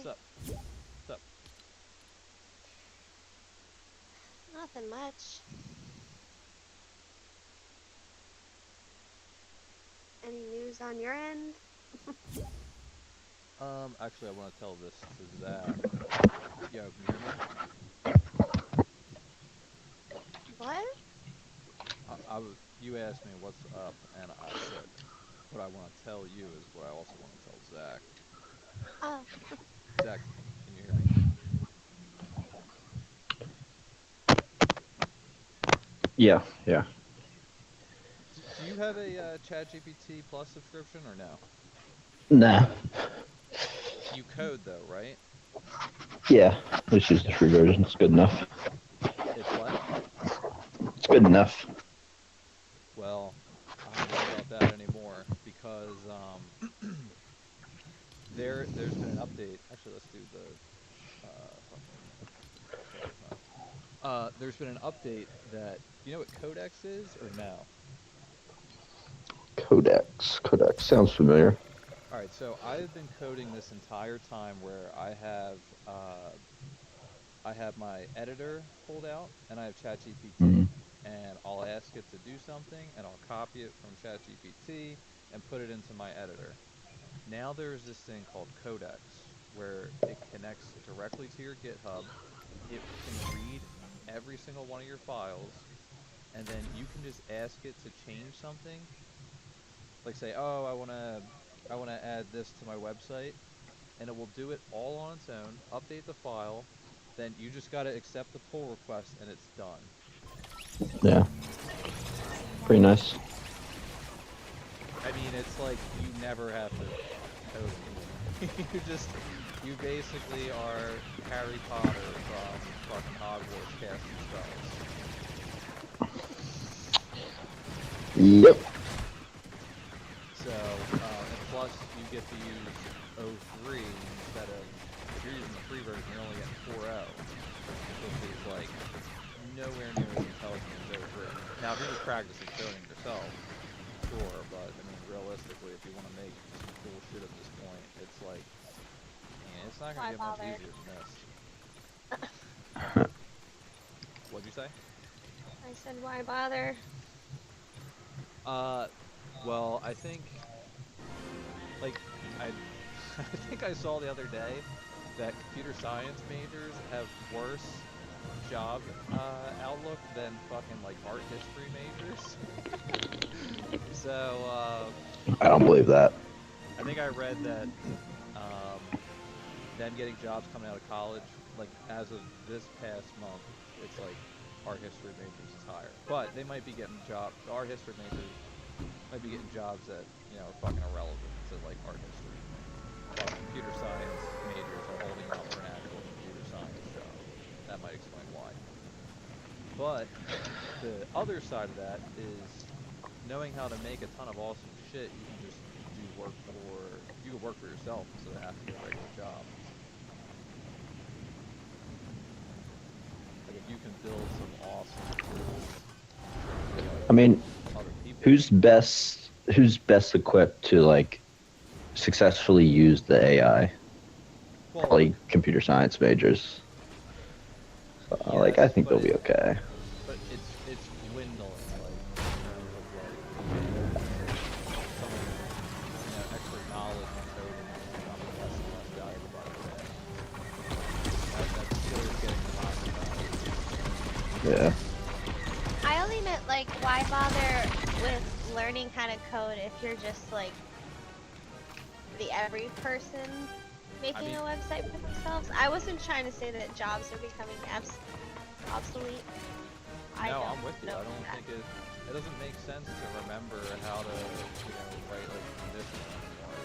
up? What's up? Nothing much. Any news on your end? Actually, I want to tell this to Zach. Yo, can you hear me? What? You asked me what's up, and I said what I want to tell you is what I also want to tell Zach. Oh, Zach, can you hear me? Yeah, yeah. Do you have a ChatGPT Plus subscription or no? Nah. You code though, right? Yeah. Let's use the free version. It's good enough. It's what? It's good enough. Well, I don't know about that anymore because there's been an update. Actually, let's do the fucking there's been an update that you know what Codex is or no? Codex. Codex sounds familiar. All right, so I've been coding this entire time where I have my editor pulled out and I have Mm-hmm. ChatGPT and I'll ask it to do something and I'll copy it from ChatGPT and put it into my editor. Now there's this thing called Codex where it connects directly to your GitHub. It can read every single one of your files and then you can just ask it to change something. Like say, "Oh, I want to add this to my website." And it will do it all on its own, update the file, then you just got to accept the pull request and it's done. Yeah. Pretty nice. I mean, it's like you never have to code anymore. You basically are Harry Potter from fucking Hogwarts casting spells. Yep. So, and plus you get to use O3 instead of, if you're using the free version, you're only getting 4.0, which is like nowhere near as intelligent as O3. Now, if you're just practicing coding yourself, sure, but I mean, realistically, if you want to make some cool shit at this point, it's like, man, it's not gonna why get much bother? easier than this. What'd you say? I said, why bother? Well, I think, like, I, I think I saw the other day that computer science majors have worse job outlook than fucking like art history majors. So I don't believe that. I think I read that them getting jobs coming out of college, like as of this past month, it's like art history majors is higher. But they might be getting jobs. Art history majors might be getting jobs that are fucking irrelevant to like art history. While computer science majors are holding out for an actual computer science job. That might explain why. But the other side of that is knowing how to make a ton of awesome shit. You can just you can work for yourself instead of having to get a regular job. Like if you can build some awesome tools I mean, for other people. who's best equipped to like successfully use the AI? Well, Probably computer science majors. So, like, I yes, think they'll be okay. but it's dwindling, like in terms of like someone expert knowledge on coding is becoming less and less valuable by the day. That skill is getting democratized. Yeah. I only meant, like, why bother with learning how to code if you're just, like, the every person making a website for themselves? I wasn't trying to say that jobs are becoming obsolete. No, I'm with you. I don't that. think it doesn't make sense to remember how to, write like conditions anymore.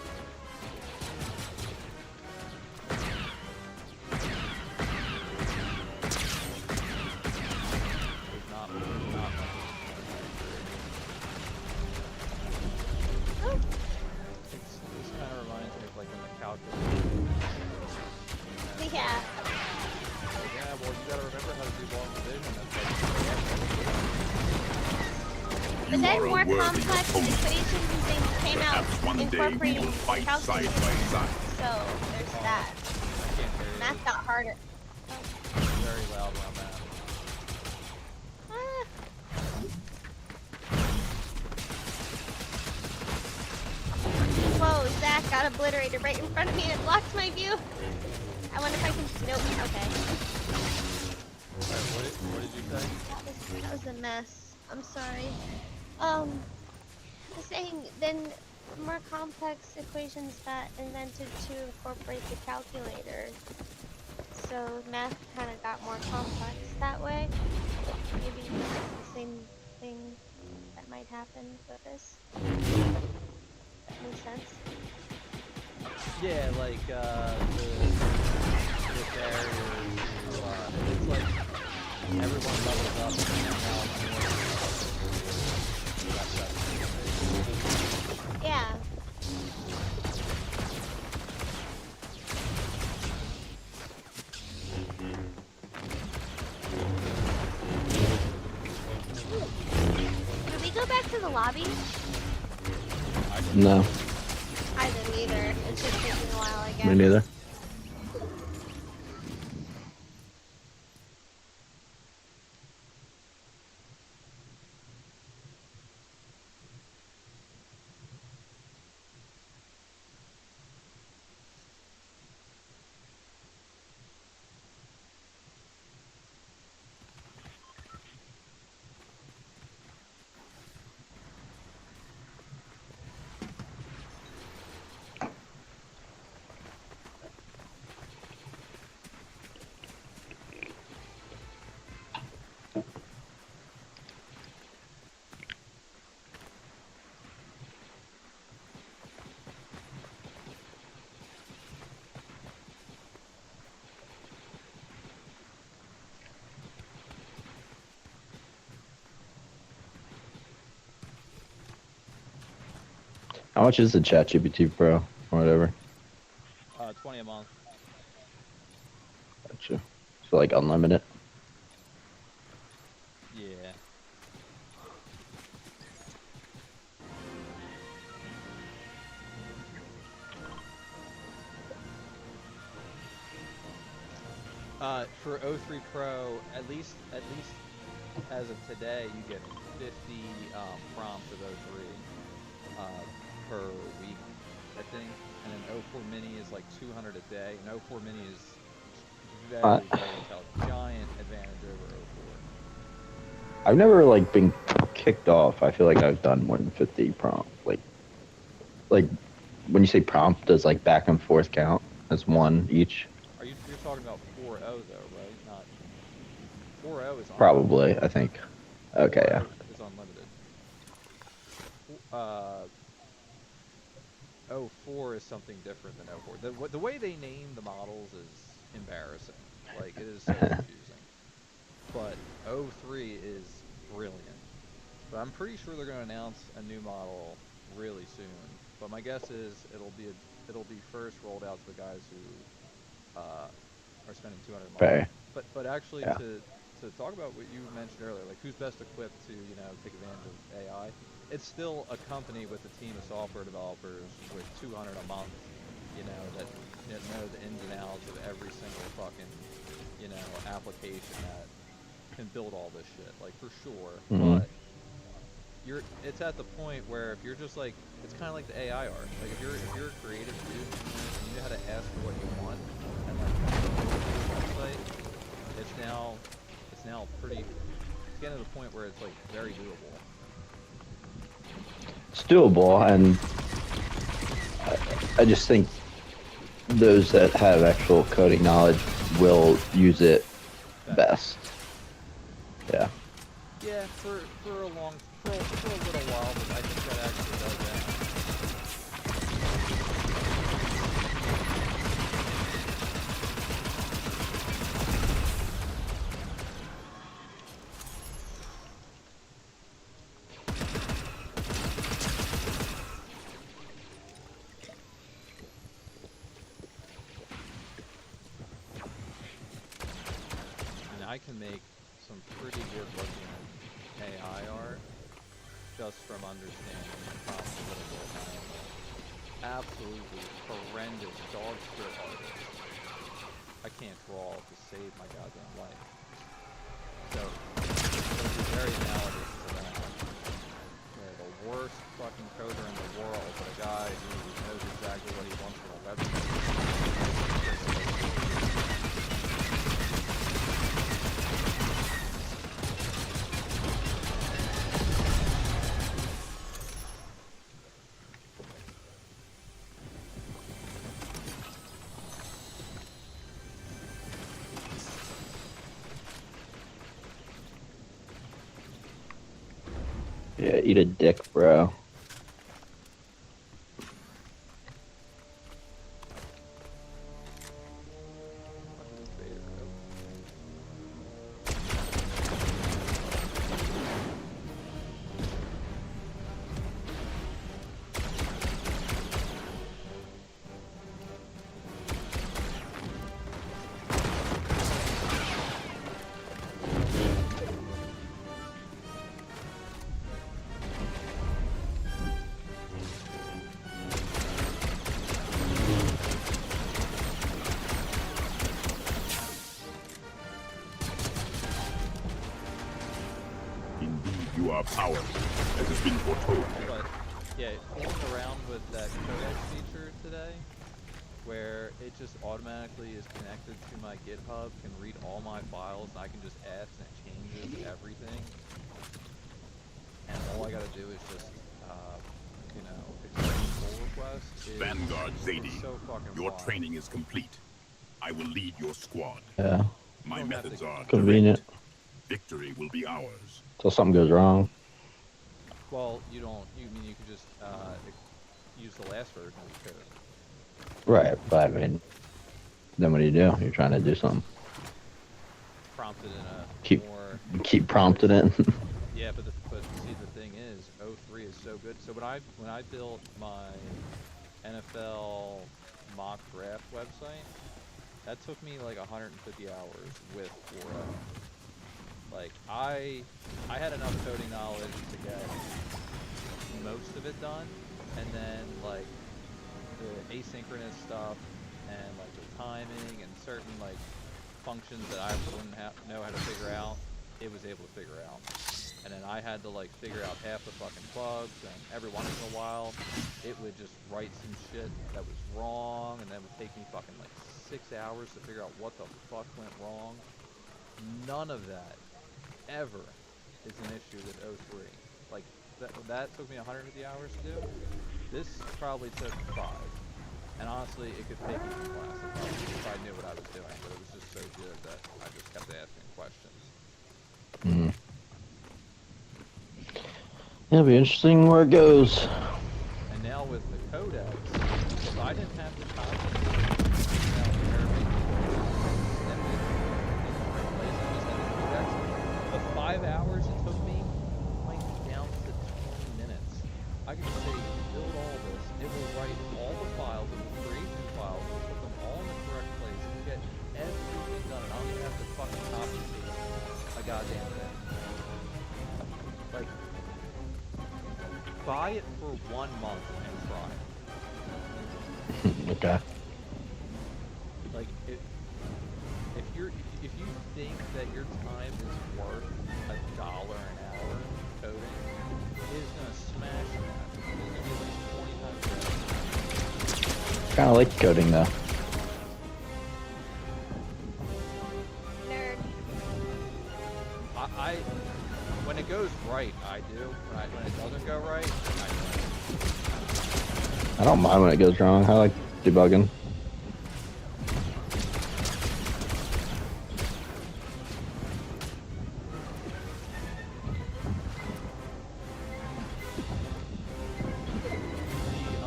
There's not much. This kind of reminds me of like when the calculus. Yeah. Yeah, well, you gotta remember how to do long division. But then more complex equations and things came out incorporating calculus. So there's that. math got harder. Very loud around that. Ah. Whoa, Zach got obliterated right in front of me and it blocked my view. I wonder if I can. Nope. Okay. Alright, what did you say? That was a mess. I'm sorry. I was saying then more complex equations got invented to incorporate the calculator. So math kind of got more complex that way. Maybe the same thing that might happen with this. That makes sense. Yeah, like the barriers to it's like everyone levels up and now Yeah. Did we go back to the lobby? No, I didn't either. It's just taking a while, I guess. me neither. How much is the ChatGPT Pro or whatever? 20 a month. Gotcha. So like unlimited. Yeah. For O3 Pro, at least as of today, you get 50 prompts of O3 per week, I think. And then O4 Mini is like 200 a day, and O4 Mini is very, Uh, very intelligent. Giant advantage over O4. I've never like been kicked off. I feel like I've done more than 50 prompts. Like when you say prompt, does like back and forth count as one each? You're talking about 4.0 though, right? Not 4.0 is unlimited. Probably, I think. Okay, yeah. 4.0 is unlimited. O4 is something different than O4. The way they name the models is embarrassing. Like, it is so confusing. But O3 is brilliant. But I'm pretty sure they're going to announce a new model really soon. But my guess is it'll be first rolled out to the guys who are spending 200 a month. Fair. But actually, Yeah. to talk about what you mentioned earlier, like who's best equipped to take advantage of AI, it's still a company with a team of software developers with 200 a month, that know the ins and outs of every single fucking application that can build all this shit, like for sure. Mhm. But it's at the point where if you're just like, it's kind of like the AI art. Like if you're a creative dude and you know how to ask for what you want and like website, it's now it's getting to the point where it's like very doable. It's doable, and I just think those that have actual coding knowledge will use it best. Yeah. Yeah, for a little while, but I think that actually does that. And I can make some pretty good looking AI art just from understanding the prompt political economy. Absolutely horrendous dog shit artist. I can't draw to save my goddamn life. So it'll be very analogous to that. Where the worst fucking coder in the world, but a guy who knows exactly what he wants from a website. Yeah, eat a dick, bro. Fucking Vader, oh. Indeed, you are powerful, as has been foretold. But yeah, fooling around with that codex feature today, where it just automatically is connected to my GitHub, can read all my files, and I can just ask and it changes everything. And all I gotta do is just, you know, accept the pull request. Vanguard Zadie, So fucking your wild. training is complete. I will lead your squad. Yeah, My don't have methods to- are convenient. direct. Victory will be ours. Till something goes wrong. Well, you don't. You mean you could just use the last version of the code. Right, but I mean, then what do? You're trying to do something. Prompt it in a Keep- more. Keep prompting it. Yeah, but see the thing is, 03 is so good. So when I built my NFL mock draft website, that took me like 150 hours with 4.0. Like I had enough coding knowledge to get most of it done, and then like the asynchronous stuff and like the timing and certain like functions that I wouldn't know how to figure out, it was able to figure out. And then I had to like figure out half the fucking bugs, and every once in a while it would just write some shit that was wrong, and then it would take me fucking like 6 hours to figure out what the fuck went wrong. None of that ever is an issue with 03. Like that took me 150 hours to do. This probably took 5. And honestly, it could take me from class if I knew what I was doing, but it was just so good that I just kept asking questions. It'll be interesting where it goes. And now with the codex, if I didn't have the confidence the 5 hours it took me might be down to 20 minutes. I could say, build all this, it will write all the files, it will create new files, it will put them all in the correct place, and get everything done, and I don't even have to fucking copy paste a goddamn thing. Like, buy it for 1 month and try. Okay. Like, if you think that your time is worth $1 an hour coding, it is gonna smash that. It's gonna be like 20 times better. Kind of like coding though. Nerd. I when it goes right, I do. When it doesn't go right, I don't. I don't mind when it goes wrong. I like debugging.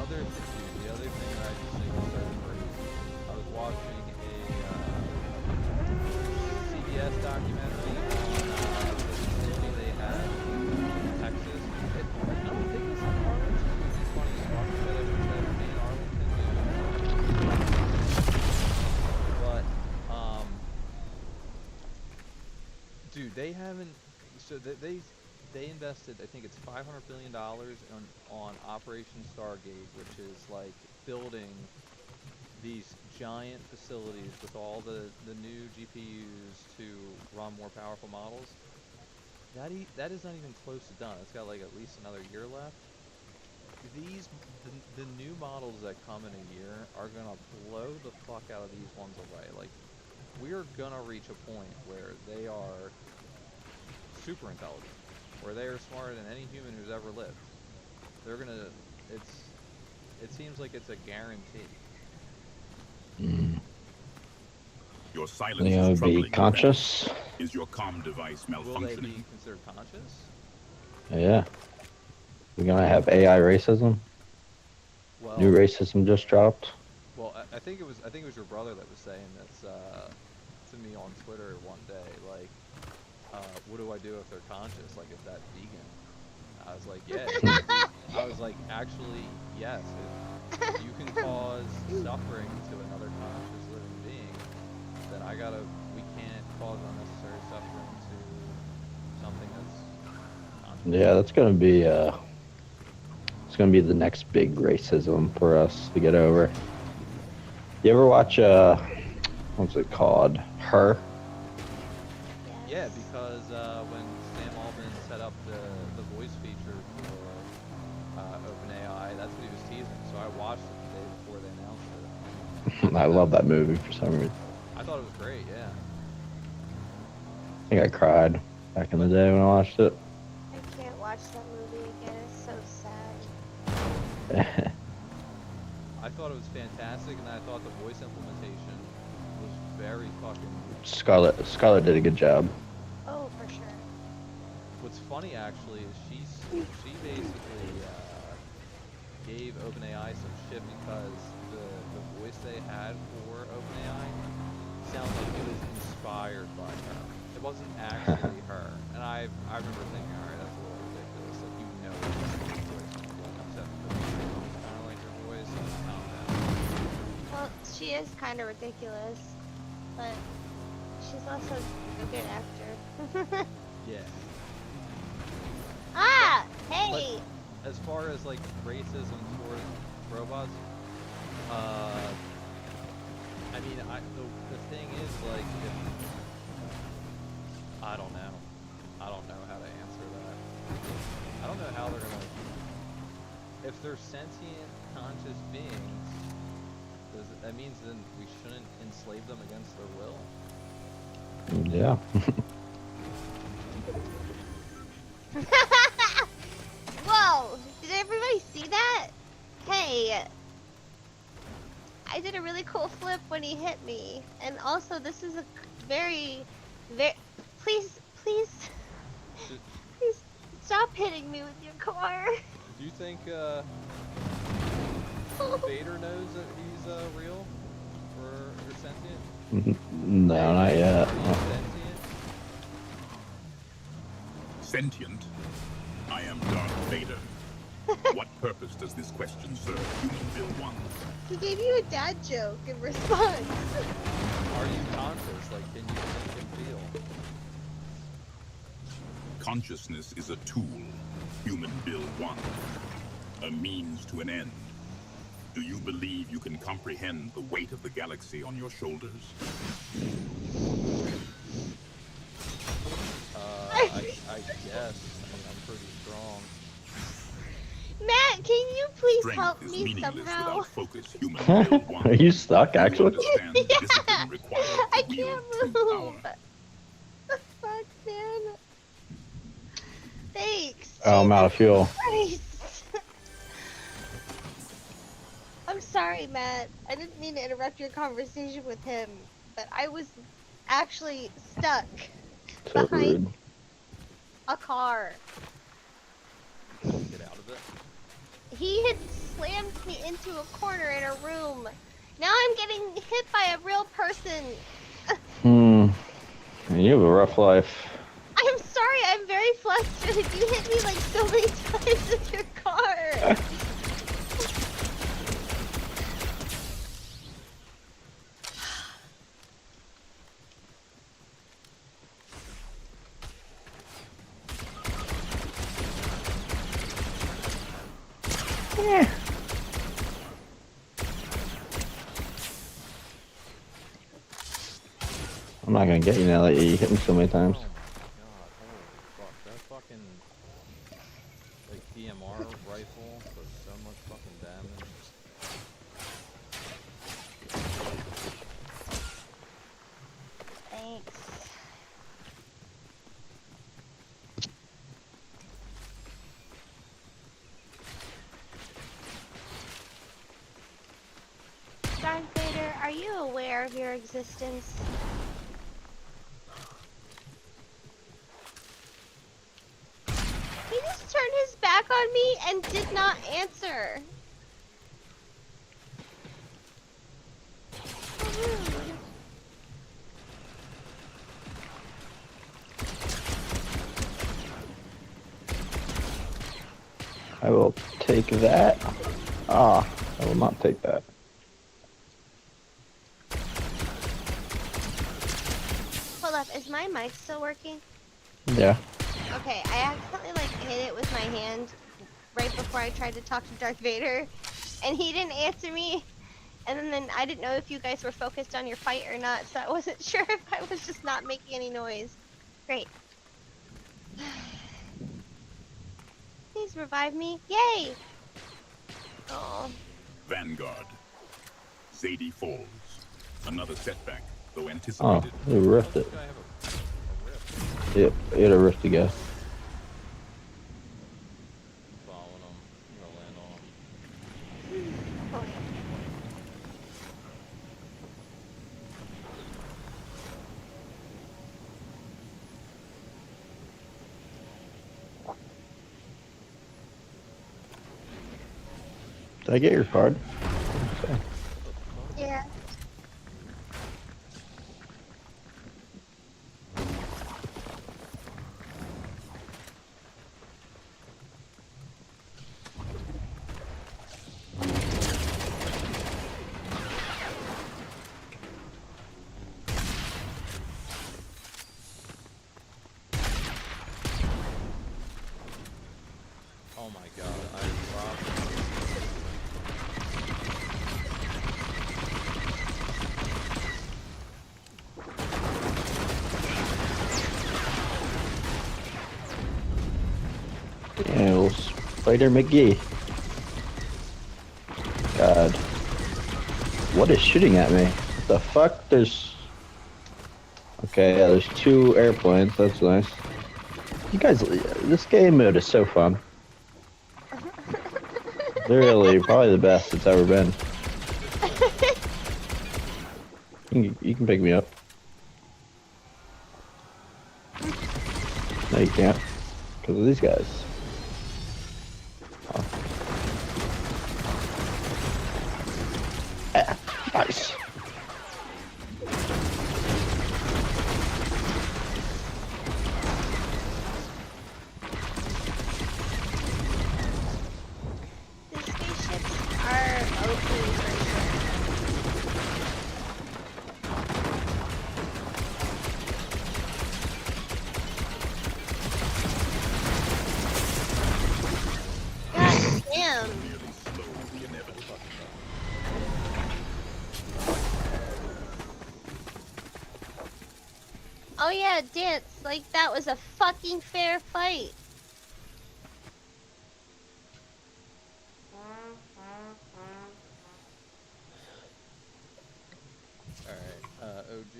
The other thing that I just think is so crazy. I was watching a CBS documentary on the facility they had in Texas. I'm thinking it's in Arlington, which is funny. So I'm sure they would say me in Arlington, but dude, they haven't. So they invested, I think it's $500 billion on Operation Stargate, which is like building these giant facilities with all the new GPUs to run more powerful models, that is not even close to done. It's got like at least another year left. The new models that come in a year are gonna blow the fuck out of these ones away. Like, we're gonna reach a point where they are super intelligent, where they are smarter than any human who's ever lived. They're gonna, it seems like it's a guarantee. Mm. Your silence They is would be troubling. conscious. Is your comm device Will they malfunctioning? be considered conscious? Yeah. We're gonna have AI racism. Well, New racism just dropped. well, I think it was your brother that was saying this to me on Twitter one day. Like, what do I do if they're conscious? Like, is that vegan? I was like, yeah. I was like, actually, yes. If you can cause suffering to another conscious living being, then we can't cause unnecessary suffering to something that's conscious. Yeah, that's gonna be it's gonna be the next big racism for us to get over. You ever watch what's it called? Her? Yeah, because when Sam Altman set up the voice feature for OpenAI, that's what he was teasing. So I watched it the day before they announced it. I love that movie for some reason. I thought it was great, yeah. I think I cried back in the day when I watched it. I can't watch that movie again. It's so sad. I thought it was fantastic, and I thought the voice implementation was very fucking... Scarlett did a good job. Oh, for sure. What's funny, actually, is she basically gave OpenAI some shit because the voice they had for OpenAI sounded like it was inspired by her. It wasn't actually her. And I remember thinking, alright, that's a little ridiculous. Like, you know it's her voice. Like, I'm set to kind of like her voice, so calm down. Well, she is kind of ridiculous, but she's also a good actor. Yeah. Ah! Hey! As far as like racism towards robots, I mean, the thing is, like, I don't know. I don't know how to answer that. I don't know how they're gonna. If they're sentient, conscious beings, that means then we shouldn't enslave them against their will? Yeah. Whoa! Did everybody see that? Hey! I did a really cool flip when he hit me. And also, this is a very... Please, please... Should- Please stop hitting me with your car. Do you think Vader knows that he's real or sentient? No, not yet. Are you sentient? Sentient? I am Darth Vader. What purpose does this question serve, Human Bill 1? He gave you a dad joke in response. Are you conscious? Like, can you think and feel? Consciousness is a tool, Human Bill 1. A means to an end. Do you believe you can comprehend the weight of the galaxy on your shoulders? I guess. I mean, I'm pretty strong. Matt, can you please Strength help is me meaningless somehow? without focus, Human Bill 1. Are you stuck, actually? You understand the discipline required to I wield can't true move. power. The fuck, man? Thanks. Oh, I'm out of fuel. Christ. I'm sorry, Matt. I didn't mean to interrupt your conversation with him, but I was actually stuck So behind rude. a car. Get out of it. He had slammed me into a corner in a room. Now I'm getting hit by a real person. You have a rough life. I'm sorry, I'm very flustered. You hit me like so many times with your car. I'm not gonna get you now that you hit me so many times. Oh my god, holy fuck. That fucking, like, DMR rifle does so much fucking damage. Thanks. Darth Vader, are you aware of your existence? He just turned his back on me and did not answer. So rude. I will take that. Ah, I will not take that. Hold up, is my mic still working? Yeah. Okay, I accidentally like hit it with my hand right before I tried to talk to Darth Vader, and he didn't answer me. And then I didn't know if you guys were focused on your fight or not, so I wasn't sure if I was just not making any noise. Great. Please revive me. Yay! Oh. Vanguard. Zadie falls. Another setback, though Oh, anticipated. they ripped it. Does this guy have a rift? Yep, it had a rift to go. Following him. I'm gonna land on him. Oh. Did I get your card? Yeah. Oh my god, I robbed. Yeah, little Spider McGee. God. What is shooting at me? What the fuck? There's... Okay, yeah, there's 2 airplanes. That's nice. You guys, this game mode is so fun. Literally, probably the best it's ever been. You can pick me up. No, you can't. Because of these guys. Oh. Ah, nice. The spaceships are OP for sure. God damn. Merely slow the inevitable. Oh yeah, dance. Like that was a fucking fair fight. Alright, OG.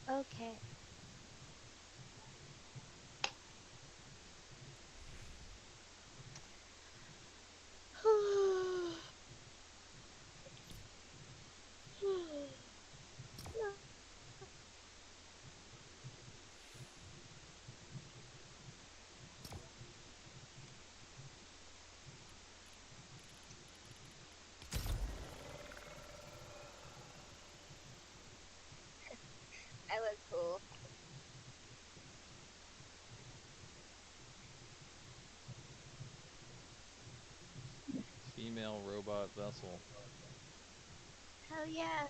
Okay. I look cool. Female robot vessel. Hell yeah.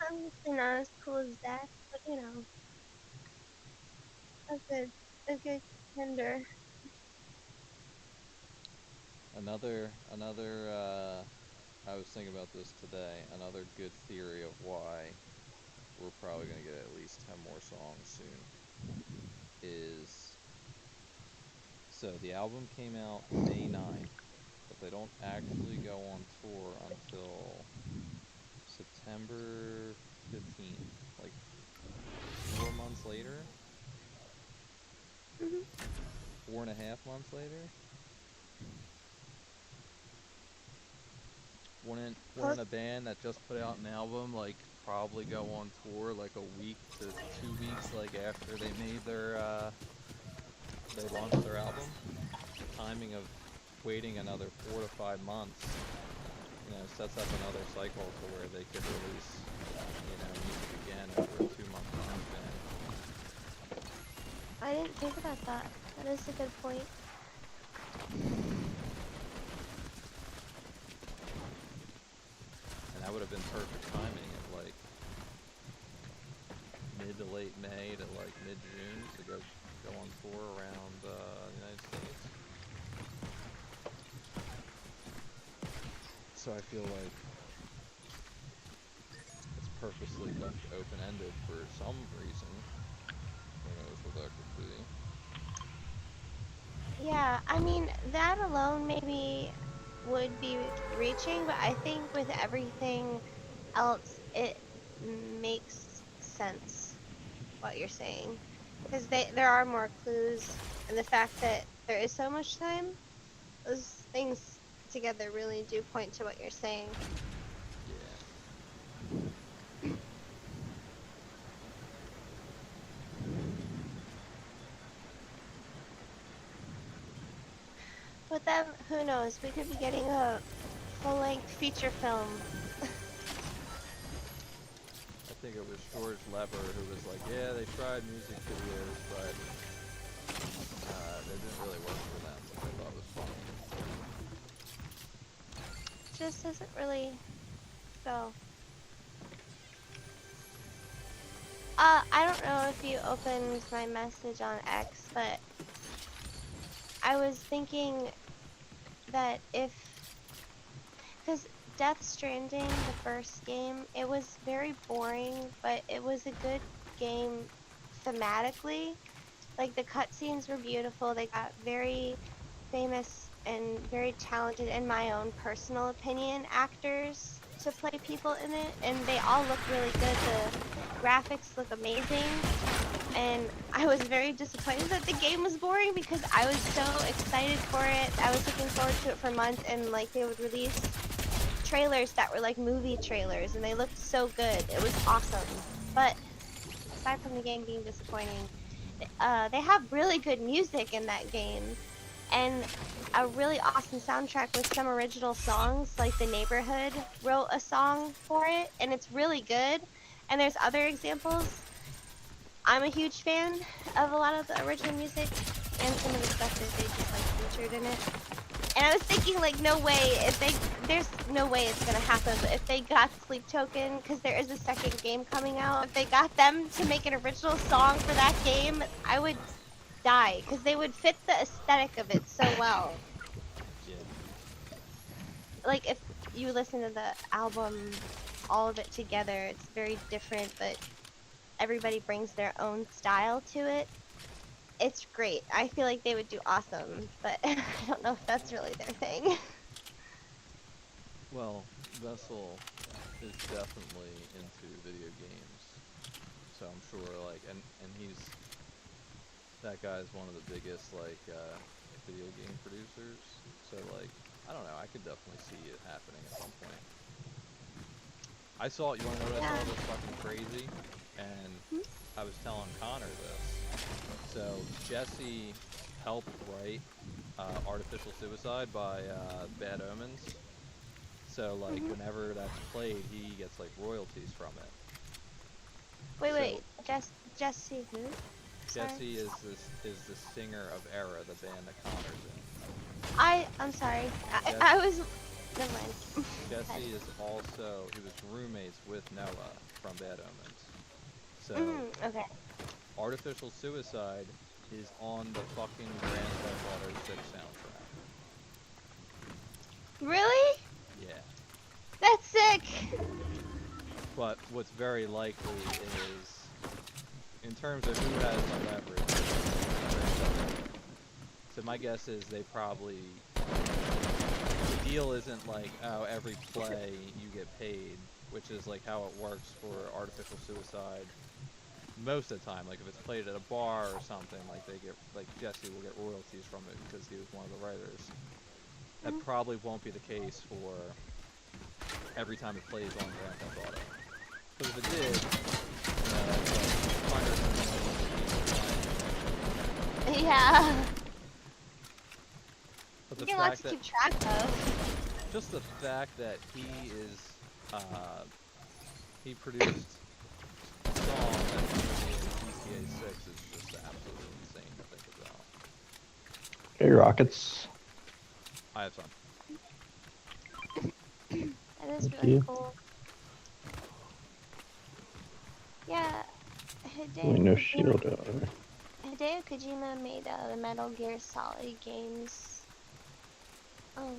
I'm not as cool as that, but you know, a good contender. Another I was thinking about this today. Another good theory of why we're probably gonna get at least 10 more songs soon is, so the album came out May 9th, but they don't actually go on tour until September 15th, like 4 months later, Mhm. 4.5 months later. Wouldn't a band that just put out an album like probably go on tour like a week to 2 weeks like after they launched their album? The timing of waiting another 4 to 5 months, sets up another cycle to where they could release, music again after a 2 month time span. I didn't think about that. That is a good point. And that would have been perfect timing at like mid to late May to like mid June to go on tour around the United States. So I feel like it's purposely left open-ended for some reason. Who knows what that could be? Yeah, I mean, that alone maybe would be reaching, but I think with everything else, it makes sense what you're saying. Because there are more clues, and the fact that there is so much time, those things together really do point to what you're saying. Yeah. But then, who knows, we could be getting a full-length feature film. I think it was George Lever who was like, yeah, they tried music videos, but they didn't really work for them, which I thought was funny. Just doesn't really go. I don't know if you opened my message on X, but I was thinking that because Death Stranding, the first game, it was very boring, but it was a good game thematically. Like, the cutscenes were beautiful, they got very famous and very talented, in my own personal opinion, actors to play people in it, and they all look really good. The graphics look amazing, and I was very disappointed that the game was boring because I was so excited for it. I was looking forward to it for months, and like they would release trailers that were like movie trailers, and they looked so good. It was awesome. But aside from the game being disappointing, they have really good music in that game, and a really awesome soundtrack with some original songs. Like The Neighborhood wrote a song for it, and it's really good. And there's other examples. I'm a huge fan of a lot of the original music and some of the stuff that they just like featured in it. And I was thinking, like, no way, there's no way it's gonna happen, but if they got Sleep Token, because there is a second game coming out, if they got them to make an original song for that game, I would die, because they would fit the aesthetic of it so well. Yeah. Like, if you listen to the album, all of it together, it's very different, but everybody brings their own style to it. It's great. I feel like they would do awesome, but I don't know if that's really their thing. Well, Vessel is definitely into video games, so I'm sure, like, and that guy's one of the biggest, like, video game producers, so, like, I don't know, I could definitely see it happening at some point. You wanna know what I saw that's fucking crazy? And I was telling Connor this. So, Jesse helped write Artificial Suicide by Bad Omens. So, like, whenever that's played, he gets, like, royalties from it. Wait, Jesse who? Jesse is the singer of Era, the band that Connor's in. I'm sorry. I was... Never mind. Jesse is also... He was roommates with Noah from Bad Omens. So, okay. Artificial Suicide is on the fucking Grand Theft Auto 6 soundtrack. Really? Yeah. But what's very likely is, in terms of who has the leverage, so my guess is they probably, the deal isn't like, oh, every play you get paid, which is like how it works for artificial suicide most of the time. Like if it's played at a bar or something, like they get, like Jesse will get royalties from it because he was one of the writers. That probably won't be the case for every time it plays on Grand Theft Auto. Because if it did, it's like Yeah. but You the get lots fact to that, keep track of. just the fact that he is, he produced songs that in GTA 6 is just absolutely insane to think about. Okay, rockets. I have some. That is Thank really you. cool. Yeah, Only no Hideo shield. Kojima made the Metal Gear Solid games. And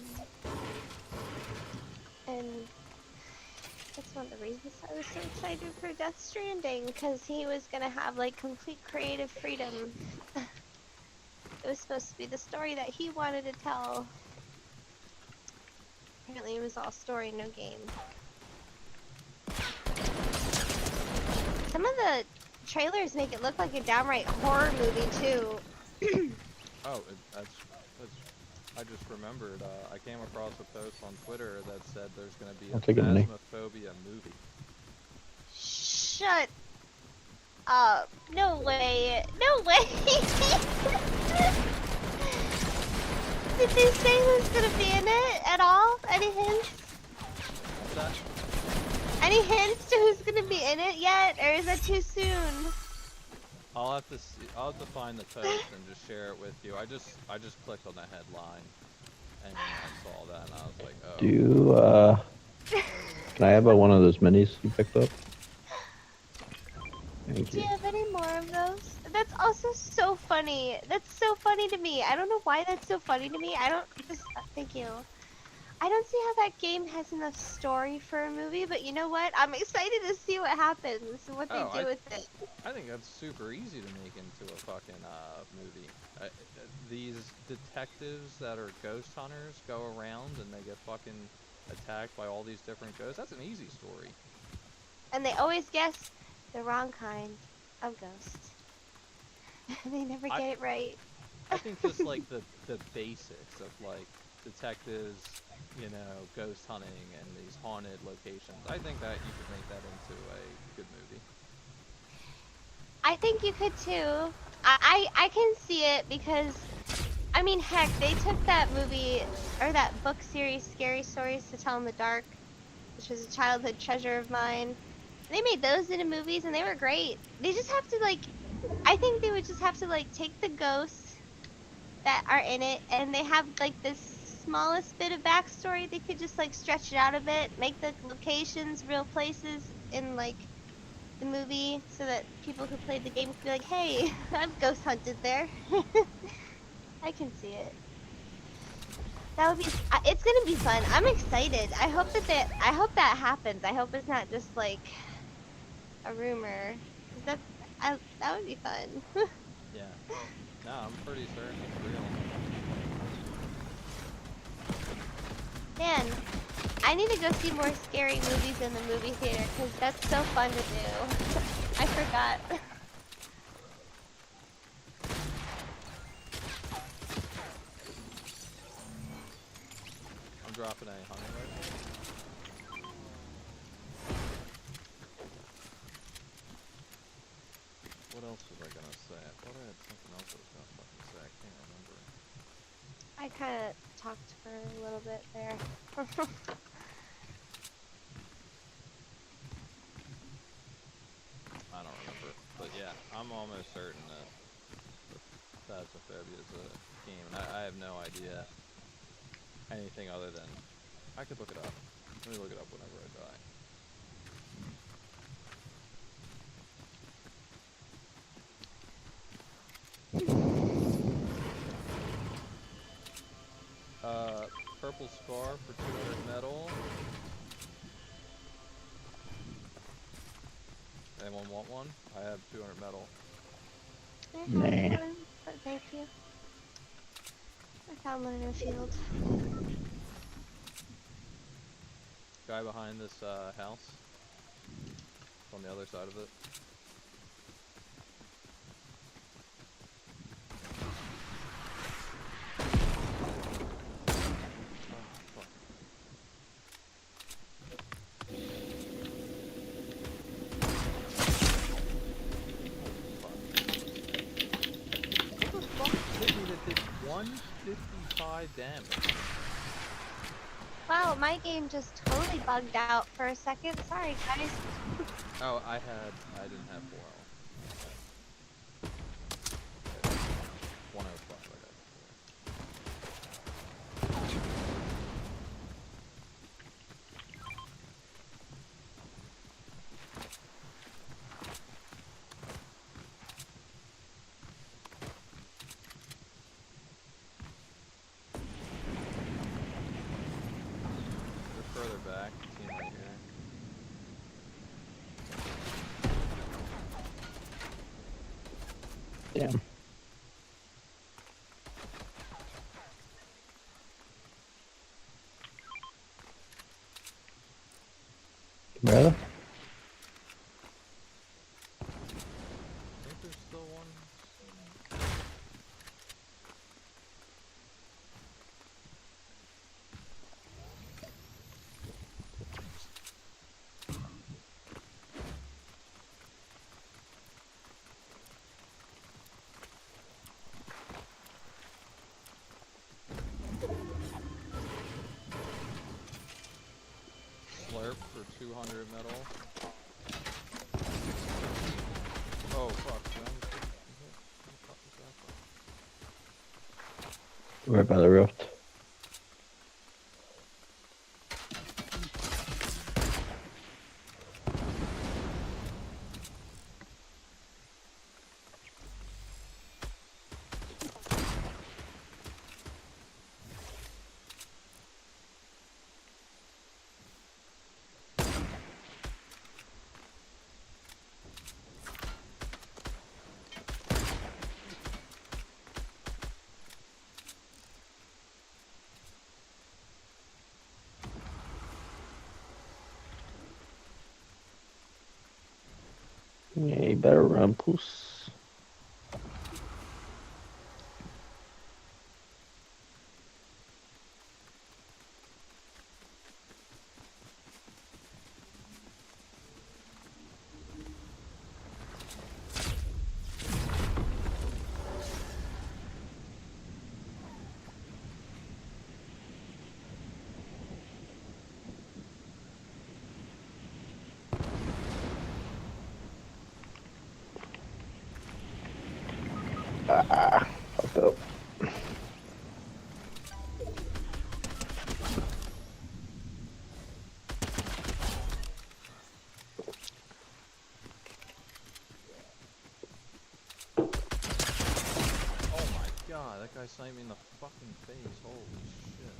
that's one of the reasons I was so excited for Death Stranding, because he was gonna have like complete creative freedom. It was supposed to be the story that he wanted to tell. Apparently it was all story, no game. Some of the trailers make it look like a downright horror movie too. Oh, that's, I just remembered, I came across a post on Twitter that said there's going to be I'll a take it, money. Phasmophobia movie. Shut up. No way. No way. Did they say who's gonna be in it at all? Any hints? What's that? Any hints to who's gonna be in it yet? Or is that too soon? I'll have to see, I'll have to find the post and just share it with you. I just clicked on the headline and I saw that and I was like, oh. Do you, can I have one of those minis you picked up? Thank Do you. you have any more of those? That's also so funny. That's so funny to me. I don't know why that's so funny to me. I don't just thank you. I don't see how that game has enough story for a movie, but you know what? I'm excited to see what happens and what they do with it. I think that's super easy to make into a fucking movie. These detectives that are ghost hunters go around and they get fucking attacked by all these different ghosts. That's an easy story. And they always guess the wrong kind of ghost. They never get it right. I think just like the basics of like detectives, you know, ghost hunting and these haunted locations. I think that you could make that into a good movie. I think you could too. I can see it because, I mean, heck, they took that movie, or that book series, Scary Stories to Tell in the Dark, which was a childhood treasure of mine. They made those into movies and they were great. They just have to like, I think they would just have to like take the ghosts that are in it and they have like this smallest bit of backstory. They could just like stretch it out a bit, make the locations real places in like the movie so that people who played the game could be like, hey, I've ghost hunted there. I can see it. That would be, it's gonna be fun. I'm excited. I hope that happens. I hope it's not just like a rumor. That would be fun. Yeah. No, I'm pretty certain it's real. Man, I need to go see more scary movies in the movie theater because that's so fun to do. I forgot. I'm dropping a hunting rifle. What else was I gonna say? I thought I had something else I was gonna fucking say. I can't remember. I kind of talked for a little bit there. I don't remember. But yeah, I'm almost certain that Phasmophobia is a game, and I have no idea anything other than I could look it up. Let me look it up whenever I die. Purple Scar for 200 metal. Anyone want one? I have 200 metal. I have Nah. one, but thank you. I found one in a field. Guy behind this house. It's on the other side of it. Oh, fuck. What the fuck hit me that did 155 damage? Wow, my game just totally bugged out for a second. Sorry, guys. Oh, I didn't have full health. Okay. 105, I got They're further back. Team right here. Damn. Brother? I think there's still one. Slurp for 200 metal. Oh fuck, did I almost get hit? Where the fuck was that from? Right by the rift. Yeah, you better run, Poos. Ah, fucked up. Oh my god, that guy sniped me in the fucking face. Holy shit.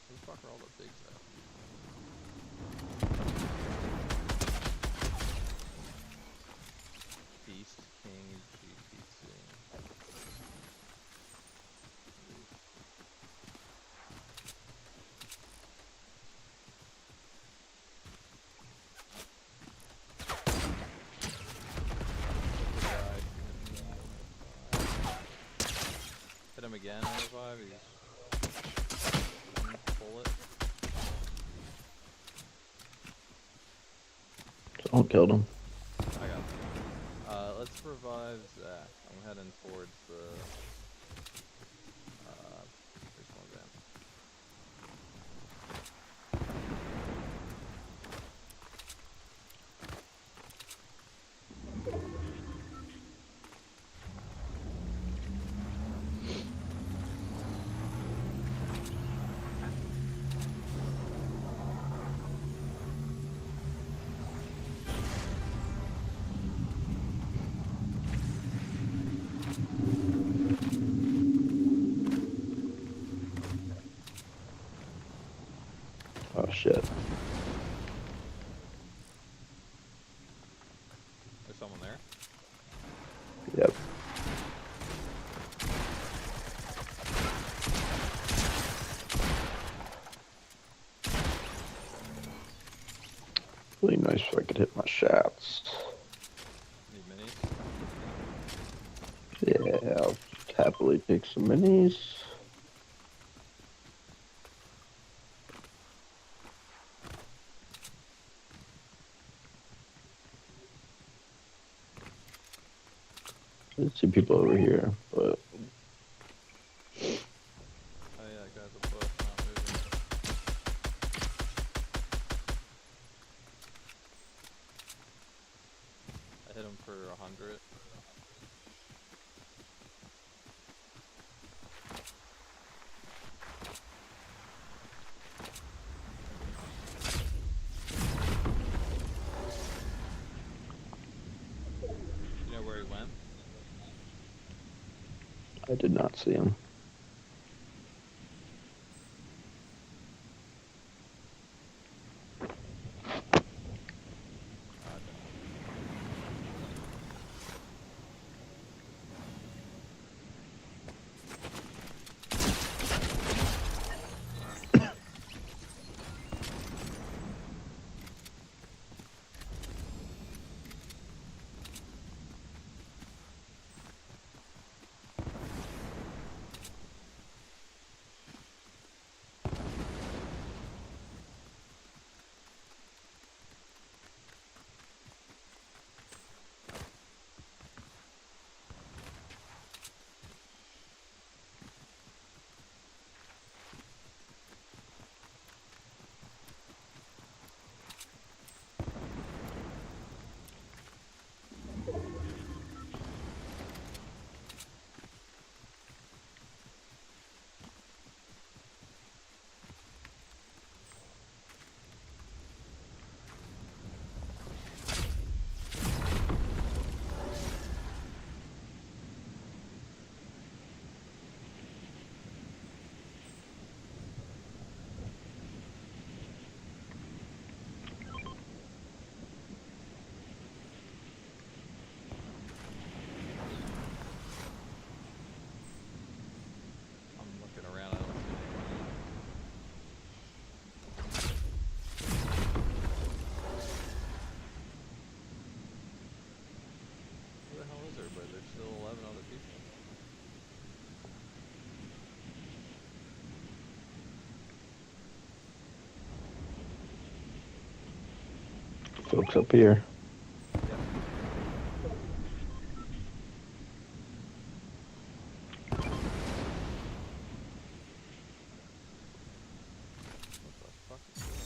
Where the fuck are all the bigs at? Beast King GPC. Hit him again on the 5. He's one bullet. Someone killed him. I got him. Let's revive Zach. I'm heading towards the. There's one down. shit. There's someone there. Yep. Really nice if I could hit my shots. Need minis. Yeah, I'll happily take some minis. I see people over here, but Oh yeah, that guy's a bush, not moving. I hit him for 100. You know where he went? I did not see him. I'm looking around, I don't see anyone. Who the hell is everybody? There's still 11 other people. Folks up here. Yep. What the fuck is this?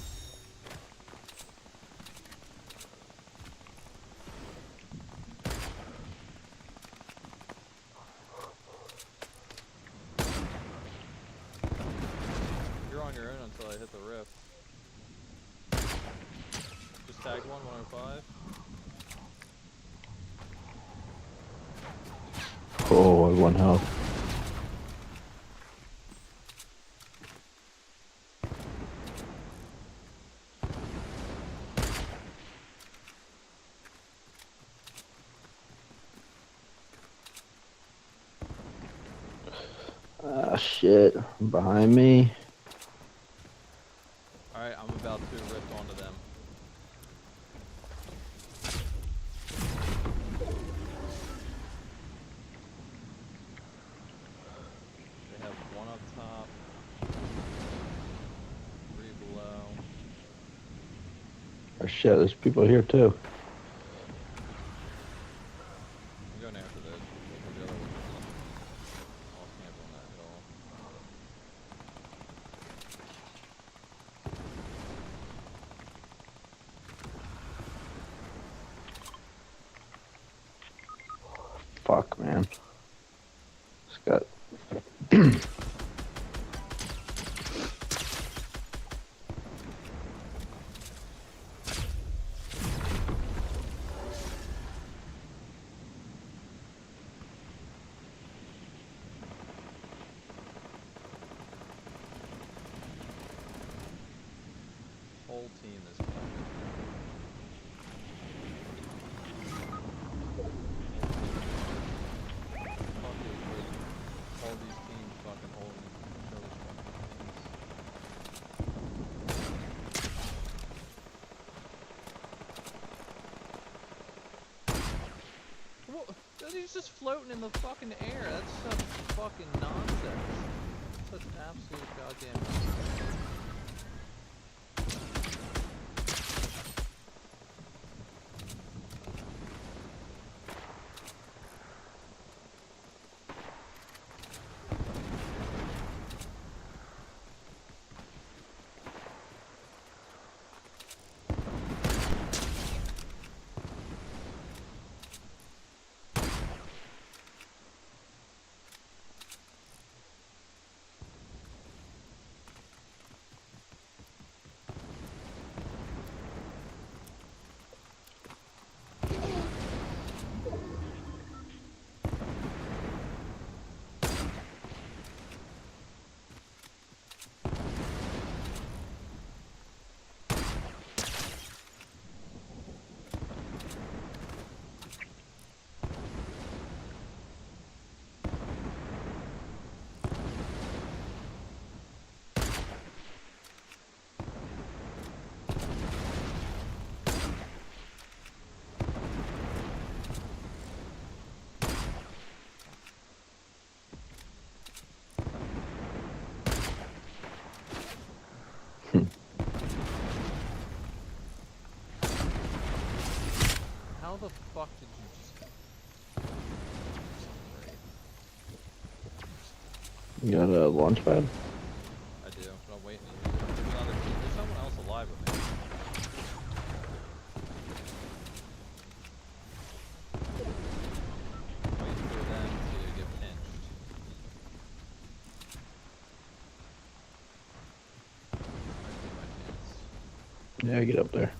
You're on your own until I hit the rift. Just tagged one, 105. Oh, I have 1 health. Ah, shit. Behind me. Alright, I'm about to rift onto them. They have one up top, 3 below. Oh, shit, there's people here too. I'm going after the other one. I'll camp on that hill. Fuck, man. It's got. whole team this game. Fuck is with all these teams fucking holding each other's fucking hands. What? He's just floating in the fucking air. That's such fucking nonsense. Such absolute goddamn nonsense. How the fuck did you just... You got a launch pad? I do, but I'm waiting to use it. There's someone else alive with me. Waiting for them to get pinched. Might be my chance. Yeah, get up there.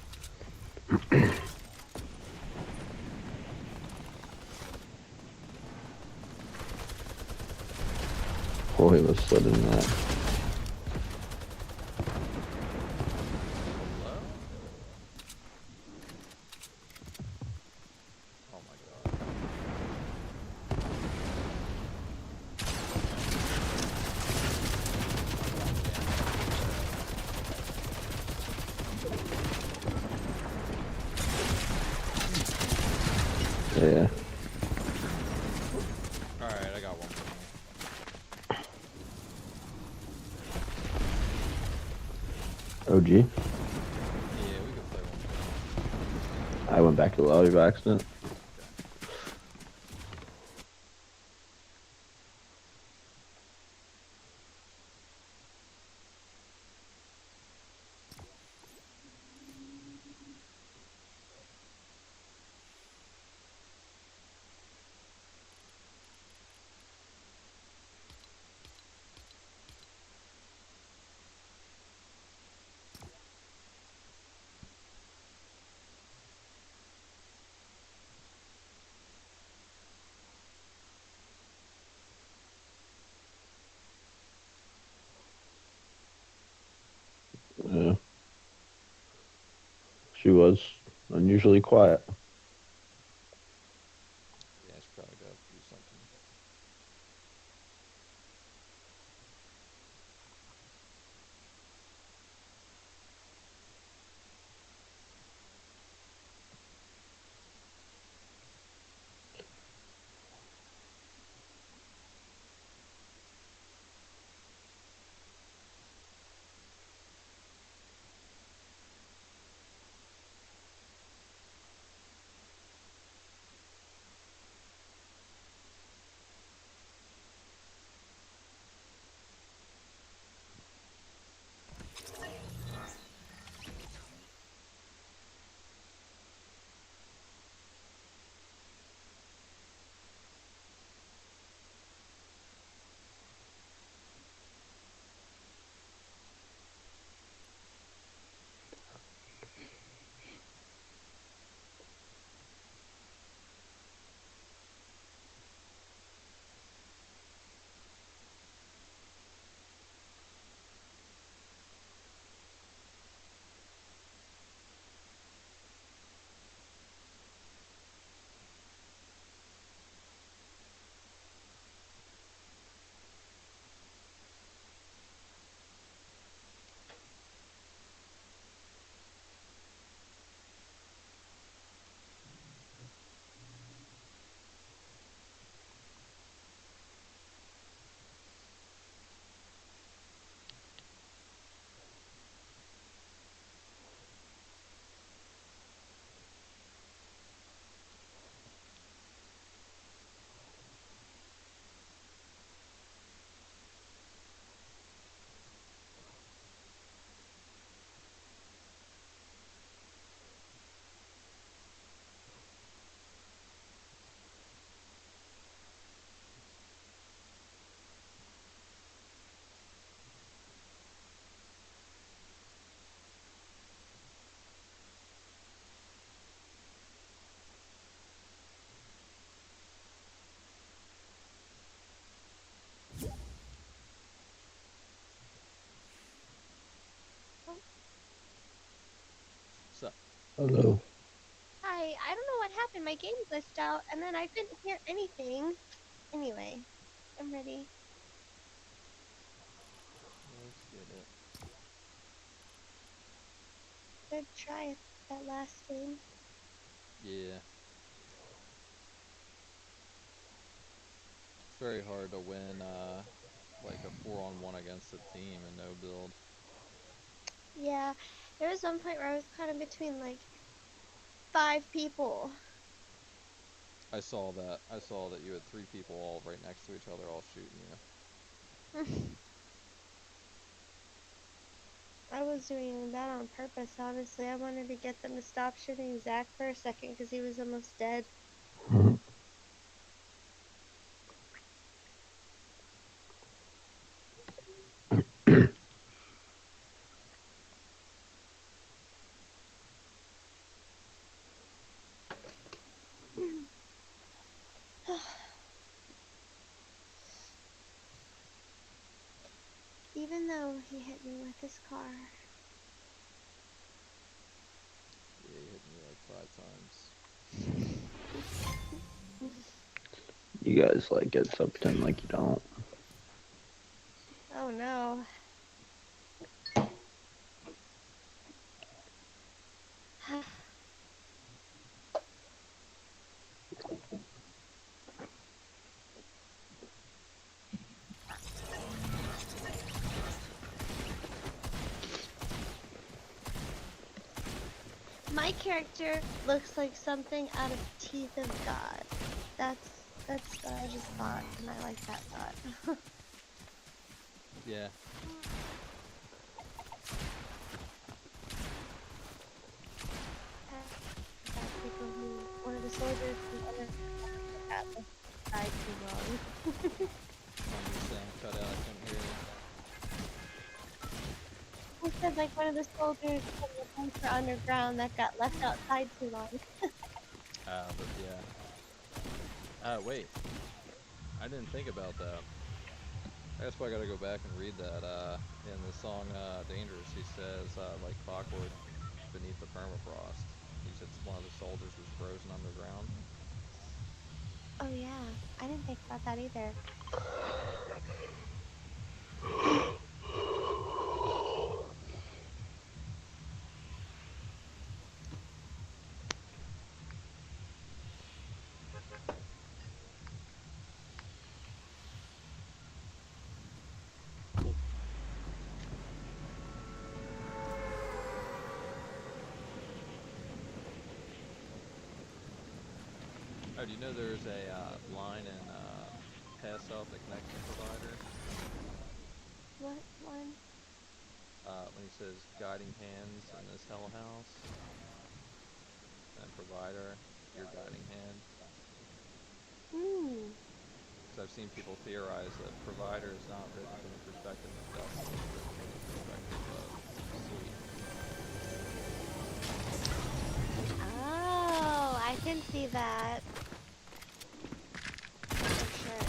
Oh, he was slid in that. Hello? Oh my god. Yeah. Alright, I got one for me. OG. Yeah, we could play one. I went back to the lobby by accident. Yeah. She was unusually quiet. Yeah, I should probably go do something. Hello. Hi, I don't know what happened. My game glitched out, and then I couldn't hear anything. Anyway, I'm ready. Let's get it. Good try at that last game. Yeah. It's very hard to win, like a 4-on-1 against a team and no build. Yeah, there was one point where I was caught in between like 5 people. I saw that. I saw that you had 3 people all right next to each other, all shooting you. I was doing that on purpose, obviously. I wanted to get them to stop shooting Zach for a second because he was almost dead. Even though he hit me with his car. Yeah, you hit me like 5 times. You guys like get so pretend like you don't. Oh no. My character looks like something out of Teeth of God. That's what I just thought, and I like that thought. Yeah. One of the soldiers from other got died too long. Your sound cut out. I couldn't hear you. I said like one of the soldiers from the bunker underground that got left outside too long. But yeah. Wait. I didn't think about that. I guess I gotta go back and read that. In the song Dangerous, he says, like clockwork beneath the permafrost. He said one of the soldiers was frozen underground. Oh yeah, I didn't think about that either. Oh, do you know there's a line in Pass Off the Connection Provider? What one? When he says guiding hands in this hell house, and provider, your guiding hand. Hmm. Because I've seen people theorize that provider is not written from the perspective of Dustin, it's written from the perspective of Sleep. Oh, I can see that. For sure.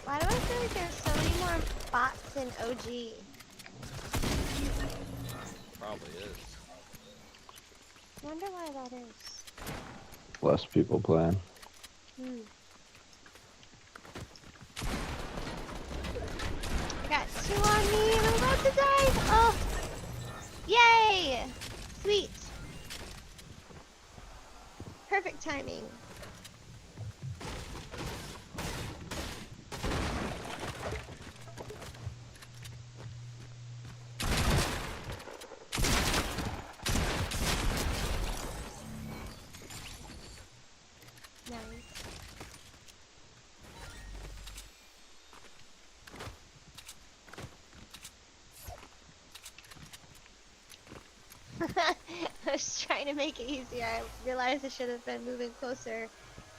Why do I feel like there's so many more bots in OG? Probably is. Wonder why that is. Less people playing. Hmm. I got 2 on me and I'm about to die! Oh! Yay! Sweet. Perfect timing. Nice. I was trying to make it easier. I realized I should have been moving closer.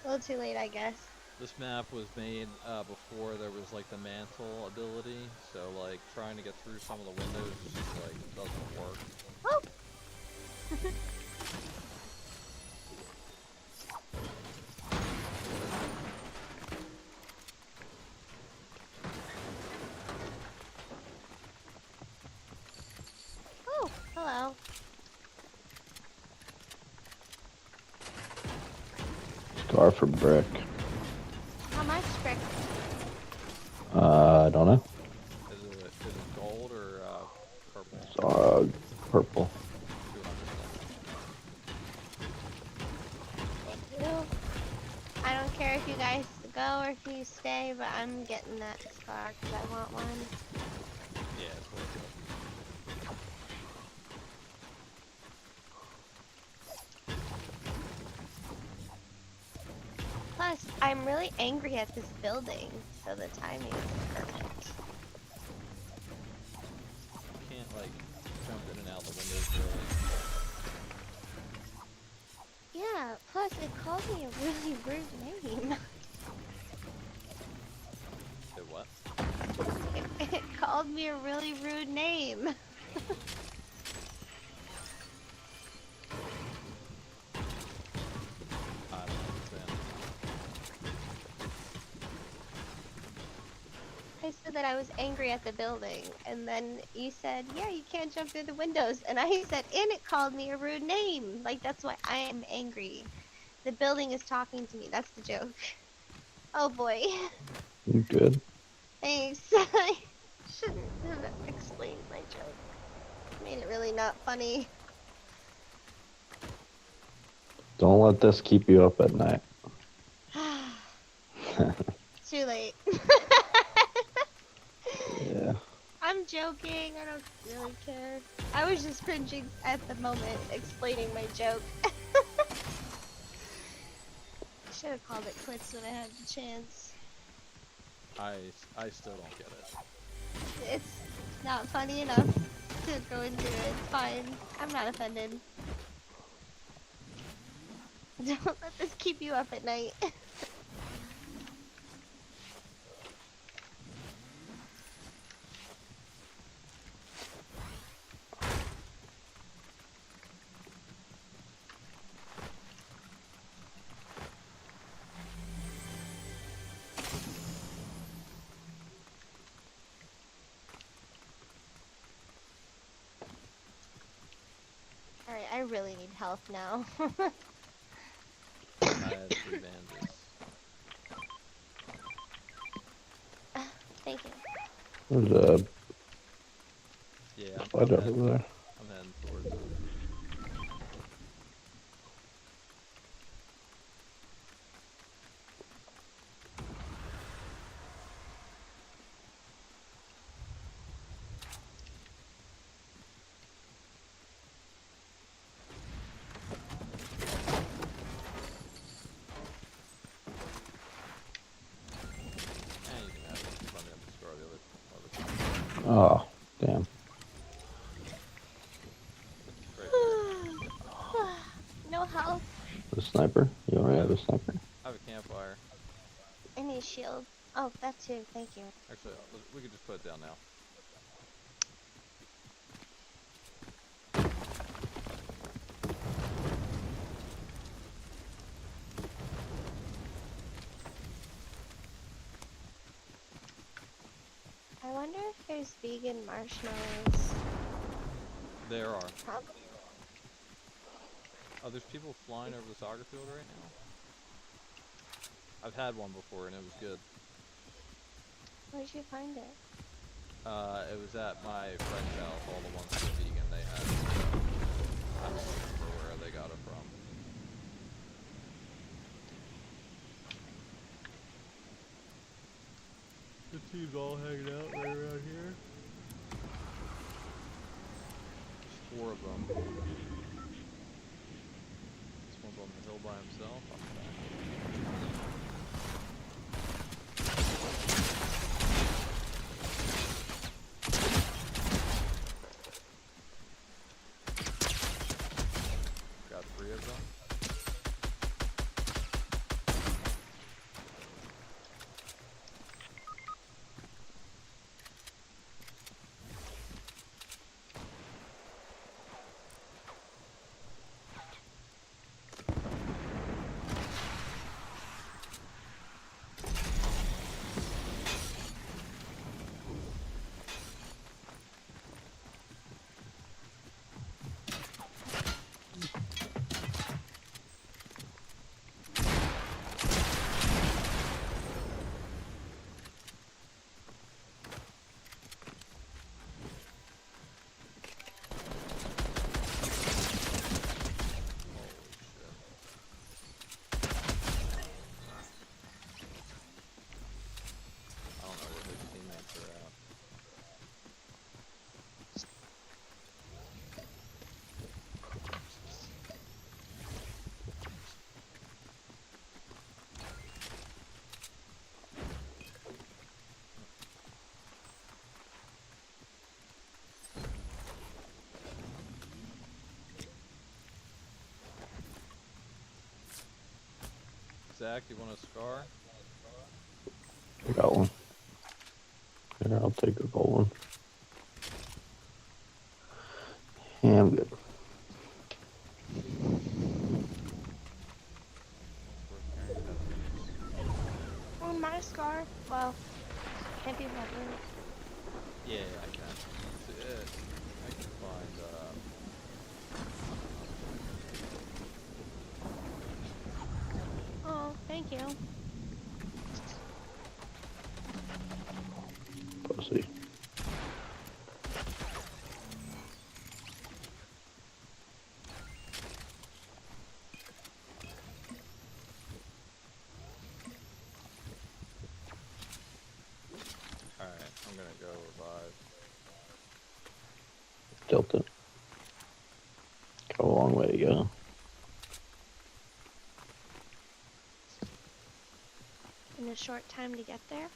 A little too late, I guess. This map was made before there was like the mantle ability, so like trying to get through some of the windows just like doesn't work. Oh! far for brick. How much brick? I don't know. Is it gold or purple? It's purple. 200. Thank you. I don't care if you guys go or if you stay, but I'm getting that scar because I want one. Yeah, it's worth it. Plus, I'm really angry at this building, so the timing is perfect. You can't like jump in and out the windows really. Yeah, plus it called me a really rude name. It what? It called me a really rude name. I don't understand. I said that I was angry at the building, and then you said, yeah, you can't jump through the windows. And I said, and it called me a rude name. Like, that's why I am angry. The building is talking to me. That's the joke. Oh boy. You good? Thanks. I shouldn't have explained my joke. Made it really not funny. Don't let this keep you up at night. Too late. Yeah. I'm joking. I don't really care. I was just cringing at the moment explaining my joke. Should have called it quits when I had the chance. I still don't get it. It's not funny enough to go into it. It's fine. I'm not offended. Don't let this keep you up at night. Alright, I really need health now. I have 3 bandages. Thank you. There's a Yeah, spider over there. I'm heading towards it. And you can have it. Let me destroy the other Oh, damn. right No health. The sniper? You already have a sniper? I have a campfire. I need shield. Oh, that too. Thank you. Actually, we could just put it down now. I wonder if there's vegan marshmallows. There are. Probably. Oh, there's people flying over the soccer field right now? I've had one before and it was good. Where'd you find it? It was at my friend's house, all the ones that were vegan they had. I don't remember where they got it from. The team's all hanging out right around here. There's 4 of them. This one's on the hill by himself. I'm back. Got 3 of them. Zach, you want a scar? I got one. Here, I'll take a gold one. Yeah, I'm good. It's worth carrying tattoos. Oh, my scar. Well, can't be weapons. Yeah, I can. I can find, Oh, thank you. Pussy. Alright, I'm gonna go revive. Tilted. Got a long way to go. In a short time to get there.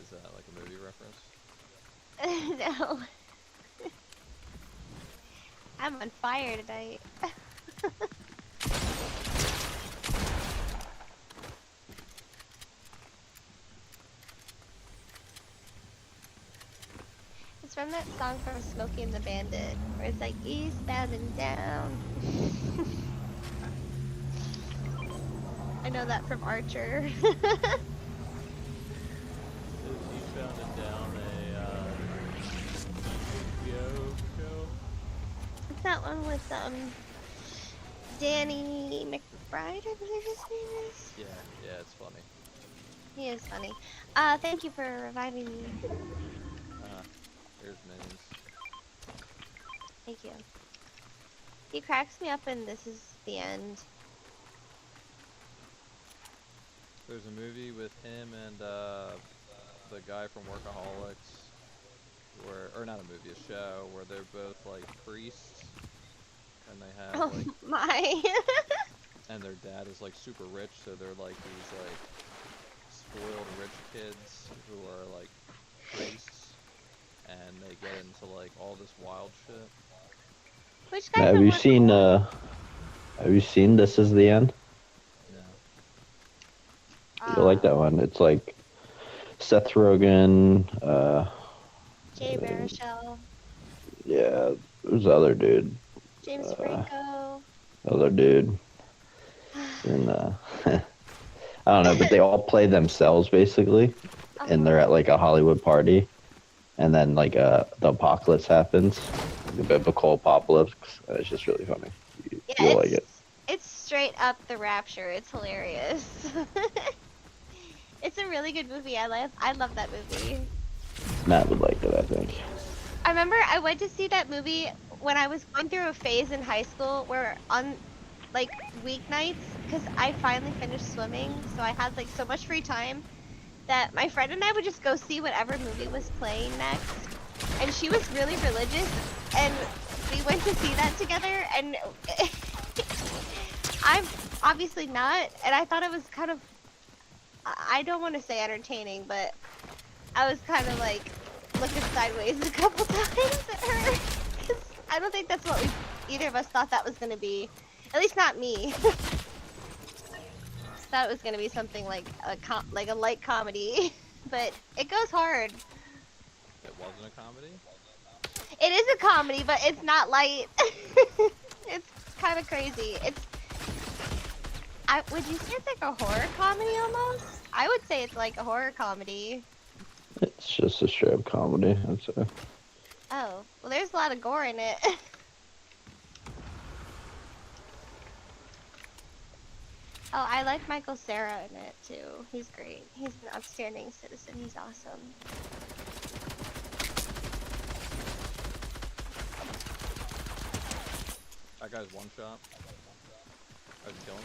Is that like a movie reference? No. I'm on fire tonight. It's from that song from Smokey and the Bandit, where it's like eastbound and down. I know that from Archer. Is Eastbound and Down a HBO show? It's that one with Danny McBride, I believe his name is. Yeah, it's funny. He is funny. Thank you for reviving me. Here's minions. Thank you. He cracks me up and this is the end. There's a movie with him and the guy from Workaholics, or not a movie, a show where they're both like priests, and they have Oh like, my. and their dad is like super rich, so they're like these like spoiled rich kids who are like priests, and they get into like all this wild shit. Which guy's Have the you one- seen have you seen This Is the End? No. You like that one? It's like Seth Rogen, Jay Baruchel, yeah, there's the other dude. James Franco. Other dude. And I don't know, but they all play themselves basically. And they're at like a Hollywood party. And then like the apocalypse happens. The biblical apocalypse. It's just really funny. You'll like it. It's straight up the Rapture. It's hilarious. It's a really good movie. I love that movie. Matt would like it, I think. I remember I went to see that movie when I was going through a phase in high school where on like weeknights, because I finally finished swimming, so I had like so much free time that my friend and I would just go see whatever movie was playing next. And she was really religious, and we went to see that together, and I'm obviously not, and I thought it was kind of, I don't want to say entertaining, but I was kind of like looking sideways a couple times at her. 'Cause I don't think that's what either of us thought that was going to be. At least not me. Thought it was going to be something like a light comedy, but it goes hard. It wasn't a comedy? It is a comedy, but it's not light. It's kind of crazy. Would you say it's like a horror comedy almost? I would say it's like a horror comedy. It's just a straight up comedy, I'd say. Oh, well there's a lot of gore in it. Oh, I like Michael Cera in it too. He's great. He's an outstanding citizen. He's awesome. That guy's one shot. How'd you kill him?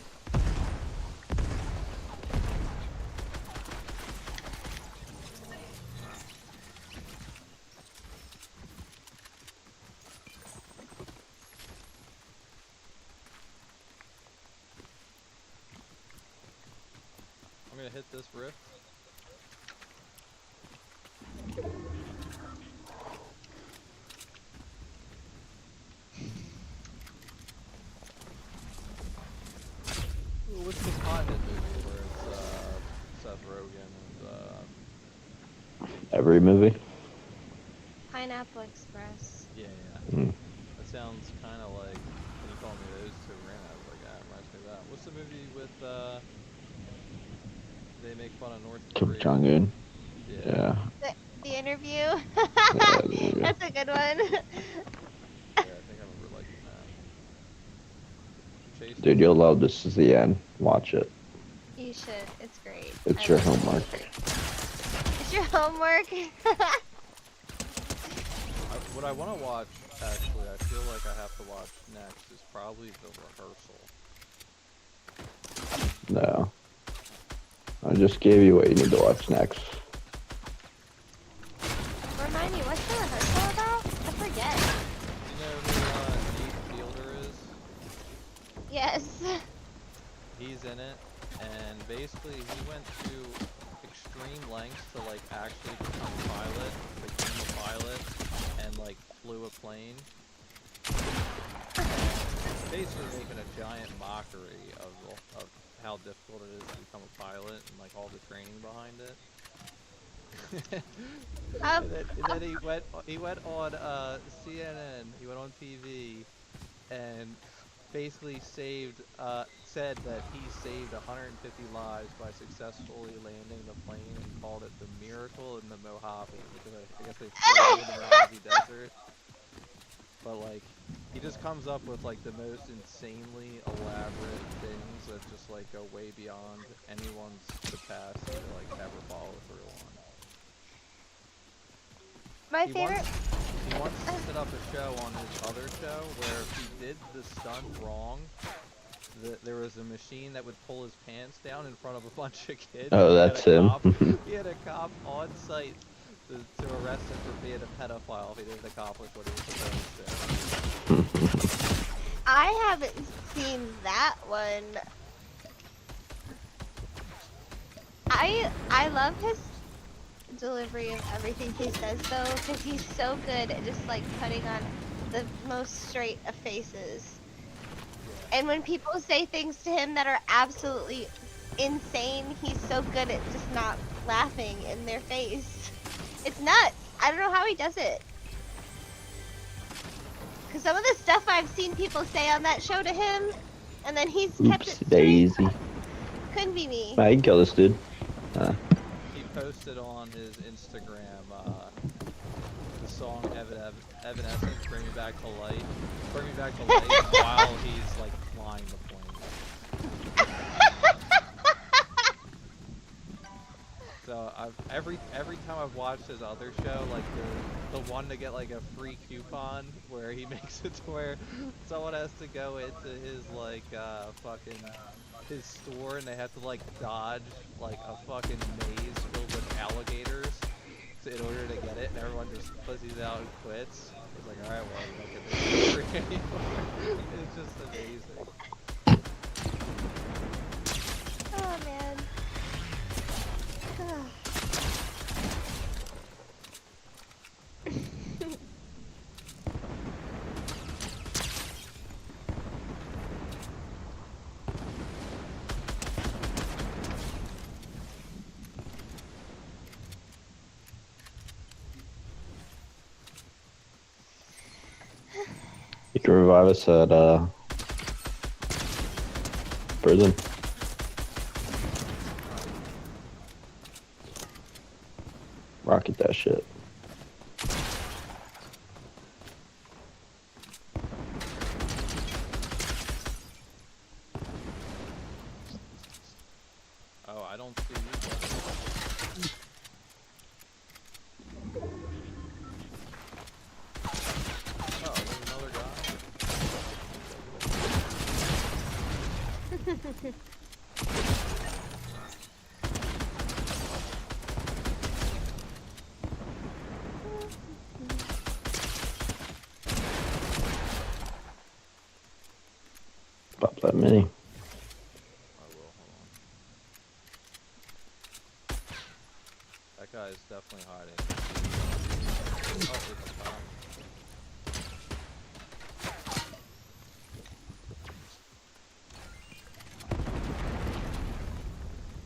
I'm gonna hit this rift. every movie. Pineapple Express. Yeah, yeah. Mm. That sounds kind of like when you told me those two were in it. I was like, ah, it reminds me of that. What's the movie with they make fun of North Kim Korea? Jong Un. Yeah. Yeah. The interview. Yeah. There you go. That's a good one. Yeah, I think I remember liking that. Chase, Dude, what's you'll up? love this. Is the end. Watch it. You should. It's great. It's I your love it. homework. It's your homework. What I want to watch, actually, I feel like I have to watch next, is probably The Rehearsal. No. I just gave you what you need to watch next. Remind me, what's the rehearsal about? I forget. You know who Nate Fielder is? Yes. He's in it, and basically he went to extreme lengths to like actually become a pilot, became a pilot, and like flew a plane. And basically making a giant mockery of how difficult it is to become a pilot and like all the training behind it. and then he went on CNN. He went on TV and basically said that he saved 150 lives by successfully landing the plane and called it the miracle in the Mojave, because I guess they flew in the Mojave Desert. But like, he just comes up with like the most insanely elaborate things that just like go way beyond anyone's capacity to like ever follow through on. My He favorite. wants to set up a show on his other show where if he did the stunt wrong, there was a machine that would pull his pants down in front of a bunch of kids. Oh, He had that's a him. cop- he had a cop on site to arrest him for being a pedophile if he didn't accomplish what he was supposed to. I haven't seen that one. I love his delivery of everything he says though, because he's so good at just like putting on the most straight of faces. And when people say things to him that are absolutely insane, he's so good at just not laughing in their face. It's nuts. I don't know how he does it. Because some of the stuff I've seen people say on that show to him, and then he's kept it Oops, straight. daisy. Couldn't be me. I can kill this dude. He posted on his Instagram the song Evanescence, Bring Me Back to Life. Bring Me Back to Life while he's like flying the plane. So every time I've watched his other show, like the one to get like a free coupon where he makes it to where someone has to go into his like fucking his store and they have to like dodge like a fucking maze filled with alligators in order to get it, and everyone just pussies out and quits. It's like, alright, well, you don't get this for free anymore. It's just amazing. Oh man. You can revive us at prison. Rocket that shit. Oh, I don't see you. Oh, there's another guy. Pop that mini. I will, hold on. That guy is definitely hiding. Oh, it's a cop.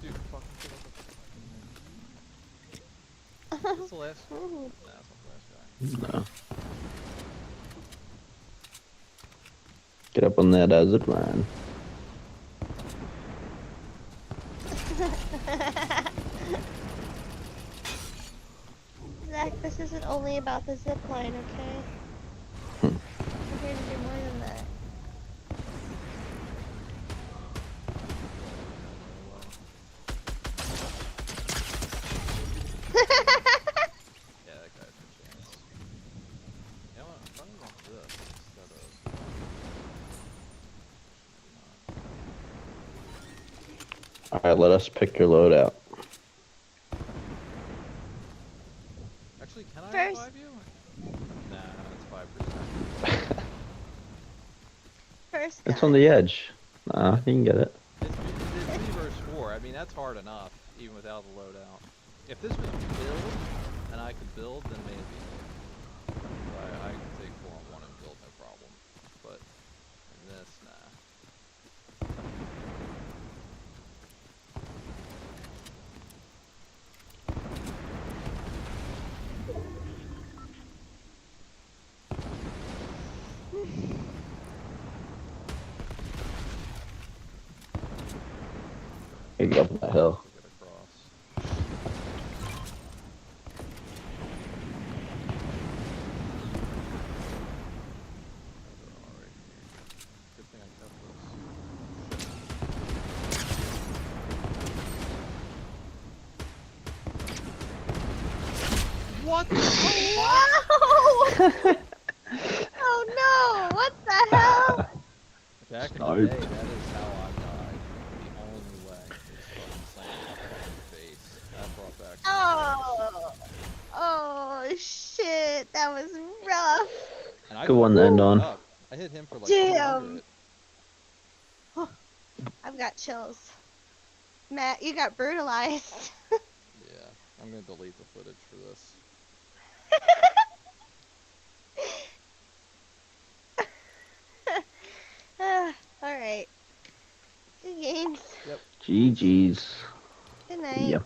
Dude, fucking kill the That's the last. Ooh. No, that's not the last guy. No. Get up on that zip line. Zach, this isn't only about the zip line, okay? Hmm. We're here to do more than that. Yeah, that guy had a chance. You know what? I'm probably want this instead of. Maybe not. Alright, let us pick your load out. Actually, can I First- revive you? Nah, it's 5%. First It's gun. on the edge. Nah, you can get it. It's 3 versus 4. I mean, that's hard enough, even without the loadout. If this was build, and I could build, then maybe. I can take 4-on-1 and build, no problem. But in this, nah. You can go up that hill. To get across. Alright. Good thing I kept this. What? Whoa! Oh no! What the hell? Back in Snipe. the day, that is how I died. The only way is fucking slammed in my fucking face. That brought back some memories. Oh! Oh shit! That was rough. And I Good one to fucked end him on. up. I hit him for like Damn. 200. I've got chills. Matt, you got brutalized. Yeah, I'm gonna delete the footage for this. Alright. Good games. Yep. GG's. Good night. Yep.